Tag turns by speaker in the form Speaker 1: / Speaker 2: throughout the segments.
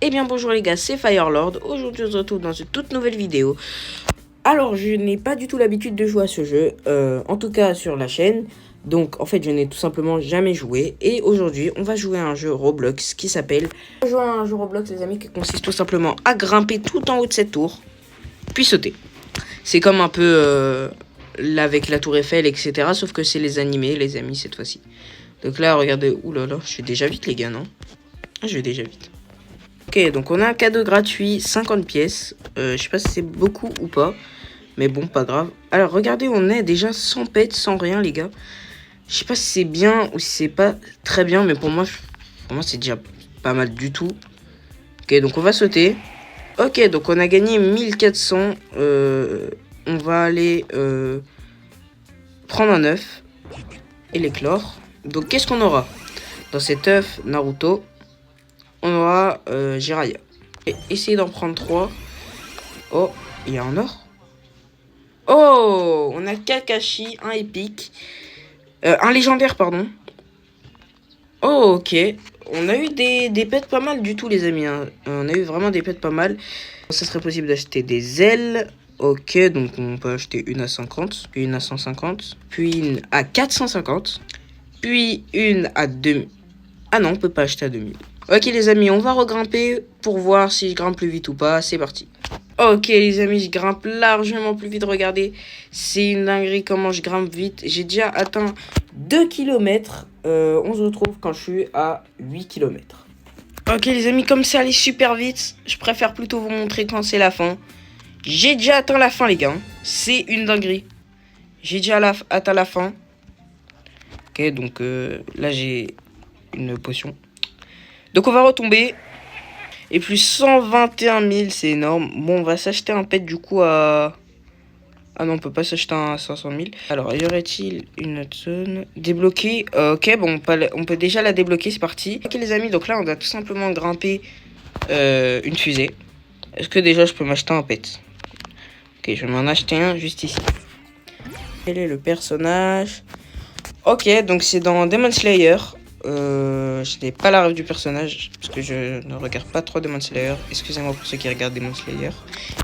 Speaker 1: Eh bien bonjour les gars, c'est Firelord. Aujourd'hui on se retrouve dans une toute nouvelle vidéo. Alors je n'ai pas du tout l'habitude de jouer à ce jeu, en tout cas sur la chaîne. Donc en fait je n'ai tout simplement jamais joué. Et aujourd'hui on va jouer à un jeu Roblox qui s'appelle... On va jouer à un jeu Roblox les amis qui consiste tout simplement à grimper tout en haut de cette tour, puis sauter. C'est comme un peu là avec la tour Eiffel etc. Sauf que c'est les animés les amis cette fois-ci. Donc là regardez, oulala, je vais déjà vite les gars non? Je vais déjà vite. Ok, donc on a un cadeau gratuit, 50 pièces. Je sais pas si c'est beaucoup ou pas. Mais bon, pas grave. Alors, regardez, on est déjà sans pet, sans rien, les gars. Je sais pas si c'est bien ou si c'est pas très bien. Mais pour moi c'est déjà pas mal du tout. Ok, donc on va sauter. Ok, donc on a gagné 1400. On va aller prendre un œuf et l'éclore. Donc, qu'est-ce qu'on aura? Dans cet œuf, Naruto, on aura Jiraiya. Et essayez d'en prendre 3. Oh, il y a un or. Oh, on a Kakashi, un épique. Un légendaire, pardon. Oh, ok. On a eu des pets pas mal du tout, les amis. Hein. On a eu vraiment des pets pas mal. Ça serait possible d'acheter des ailes. Ok, donc on peut acheter une à 50, puis une à 150, puis une à 450, puis une à 2000. Ah non, on peut pas acheter à 2000. Ok les amis, on va regrimper pour voir si je grimpe plus vite ou pas. C'est parti. Ok les amis, je grimpe largement plus vite. Regardez, c'est une dinguerie comment je grimpe vite. J'ai déjà atteint 2 km. On se retrouve quand je suis à 8 km. Ok les amis, comme ça allait super vite, je préfère plutôt vous montrer quand c'est la fin. J'ai déjà atteint la fin les gars. C'est une dinguerie. J'ai déjà atteint la fin. Ok, donc là j'ai une potion. Donc on va retomber. Et plus 121 000, c'est énorme. Bon, on va s'acheter un pet du coup à... Ah non, on peut pas s'acheter un à 500 000. Alors, y aurait-il une autre zone débloquée? Ok, bon, on peut déjà la débloquer, c'est parti. Ok les amis, donc là on doit tout simplement grimper une fusée. Est-ce que déjà je peux m'acheter un pet? Ok, je vais m'en acheter un juste ici. Quel est le personnage? Ok, donc c'est dans Demon Slayer. Je n'ai pas la rêve du personnage parce que je ne regarde pas trop Demon Slayer. Excusez-moi pour ceux qui regardent Demon Slayer.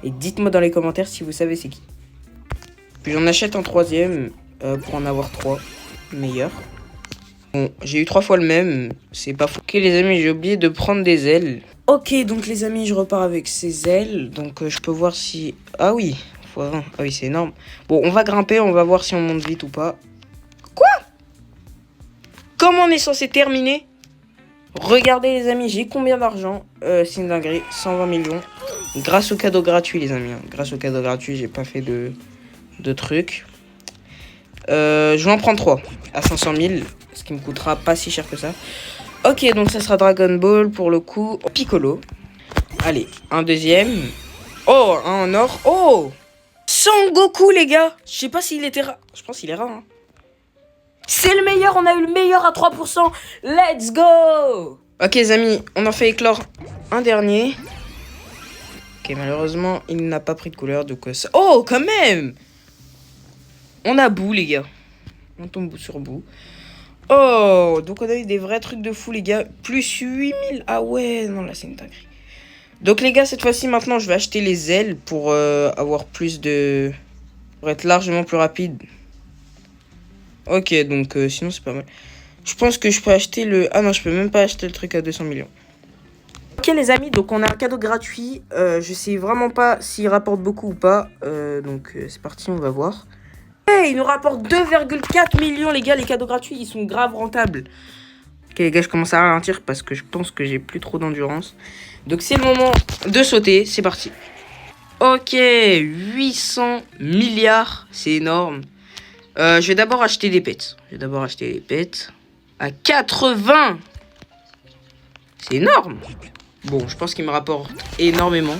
Speaker 1: Et dites-moi dans les commentaires si vous savez c'est qui. Puis j'en achète un troisième pour en avoir 3 meilleurs. Bon, j'ai eu 3 fois le même, c'est pas fou. Ok les amis, j'ai oublié de prendre des ailes. Ok, donc les amis, je repars avec ces ailes. Donc je peux voir si... Ah oui, x20. Ah oui, c'est énorme. Bon, on va grimper, on va voir si on monte vite ou pas. Comment on est censé terminer? Regardez les amis, j'ai combien d'argent? C'est une dinguerie, 120 millions. Grâce au cadeau gratuit les amis. Hein. Grâce au cadeau gratuit, j'ai pas fait de trucs. Je vais en prendre 3 à 500 000. Ce qui me coûtera pas si cher que ça. Ok, donc ça sera Dragon Ball pour le coup. Piccolo. Allez, un deuxième. Oh, un en or. Oh, Son Goku les gars. Je sais pas s'il était rare. Je pense qu'il est rare. Hein. C'est le meilleur, on a eu le meilleur à 3%. Let's go. Ok les amis, on en fait éclore un dernier. Ok, malheureusement, il n'a pas pris de couleur, donc ça... Oh, quand même. On a bout, les gars. On tombe bout sur bout. Oh, donc on a eu des vrais trucs de fou, les gars. Plus 8000. Ah ouais, non, là, c'est une dinguerie. Donc les gars, cette fois-ci, maintenant, je vais acheter les ailes pour avoir plus de... Pour être largement plus rapide. Ok, donc sinon c'est pas mal. Je pense que je peux acheter le... Ah non, je peux même pas acheter le truc à 200 millions. Ok les amis, donc on a un cadeau gratuit. Je sais vraiment pas s'il rapporte beaucoup ou pas. Donc c'est parti, on va voir. Hey, il nous rapporte 2,4 millions les gars, les cadeaux gratuits, ils sont grave rentables. Ok les gars, je commence à ralentir parce que je pense que j'ai plus trop d'endurance. Donc c'est le moment de sauter, c'est parti. Ok, 800 milliards, c'est énorme. Je vais d'abord acheter des pets. À 80. C'est énorme. Bon, je pense qu'il me rapporte énormément.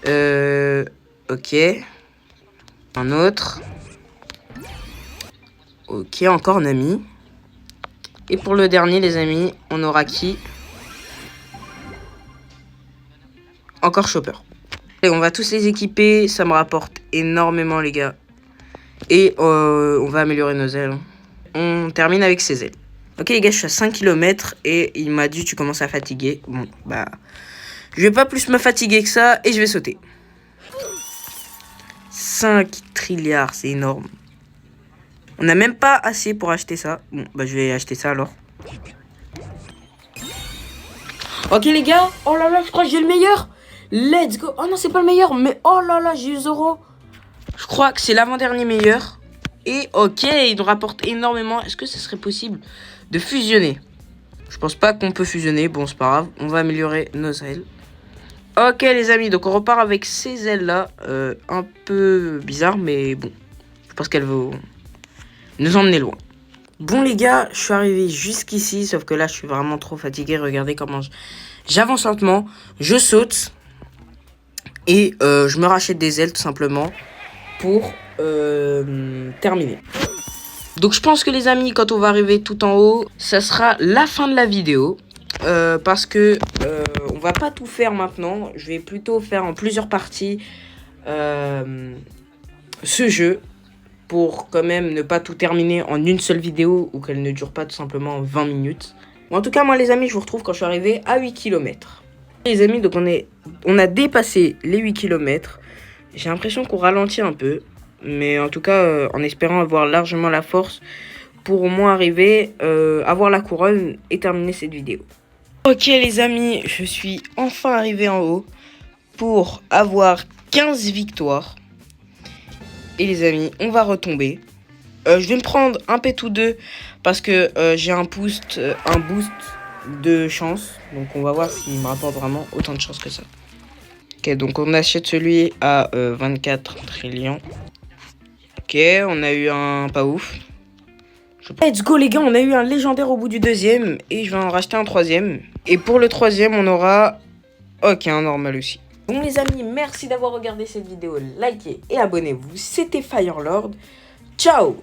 Speaker 1: Ok. Un autre. Ok, encore un ami. Et pour le dernier, les amis, on aura qui? Encore Chopper. Et on va tous les équiper. Ça me rapporte énormément, les gars. Et on va améliorer nos ailes. On termine avec ces ailes. Ok les gars, je suis à 5 km et il m'a dit tu commences à fatiguer. Bon, bah, je vais pas plus me fatiguer que ça et je vais sauter. 5 trilliards, c'est énorme. On n'a même pas assez pour acheter ça. Bon, bah je vais acheter ça alors. Ok les gars, oh là là, je crois que j'ai le meilleur. Let's go. Oh non, c'est pas le meilleur, mais oh là là, j'ai eu Zoro. Je crois que c'est l'avant-dernier meilleur. Et ok, il nous rapporte énormément. Est-ce que ce serait possible de fusionner? Je pense pas qu'on peut fusionner. Bon, c'est pas grave. On va améliorer nos ailes. Ok, les amis. Donc, on repart avec ces ailes-là. Un peu bizarre, mais bon. Je pense qu'elles vont nous emmener loin. Bon, les gars, je suis arrivé jusqu'ici. Sauf que là, je suis vraiment trop fatigué. Regardez comment j'avance lentement. Je saute. Et je me rachète des ailes, tout simplement. Pour terminer. Donc je pense que les amis, quand on va arriver tout en haut, ça sera la fin de la vidéo. Parce que on va pas tout faire maintenant. Je vais plutôt faire en plusieurs parties ce jeu. Pour quand même ne pas tout terminer en une seule vidéo. Ou qu'elle ne dure pas tout simplement 20 minutes. En tout cas moi les amis, je vous retrouve quand je suis arrivé à 8 km. Les amis, donc on a dépassé les 8 km. J'ai l'impression qu'on ralentit un peu. Mais en tout cas, en espérant avoir largement la force pour au moins arriver, avoir la couronne et terminer cette vidéo. Ok les amis, je suis enfin arrivé en haut pour avoir 15 victoires. Et les amis, on va retomber. Je vais me prendre un pet ou deux parce que j'ai un boost de chance. Donc on va voir s'il me rapporte vraiment autant de chance que ça. Ok, donc on achète celui à 24 trillions. Ok, on a eu un pas ouf. Let's go les gars, on a eu un légendaire au bout du deuxième. Et je vais en racheter un troisième. Et pour le troisième, on aura... Ok, un normal aussi. Bon les amis, merci d'avoir regardé cette vidéo. Likez et abonnez-vous. C'était Firelord. Ciao!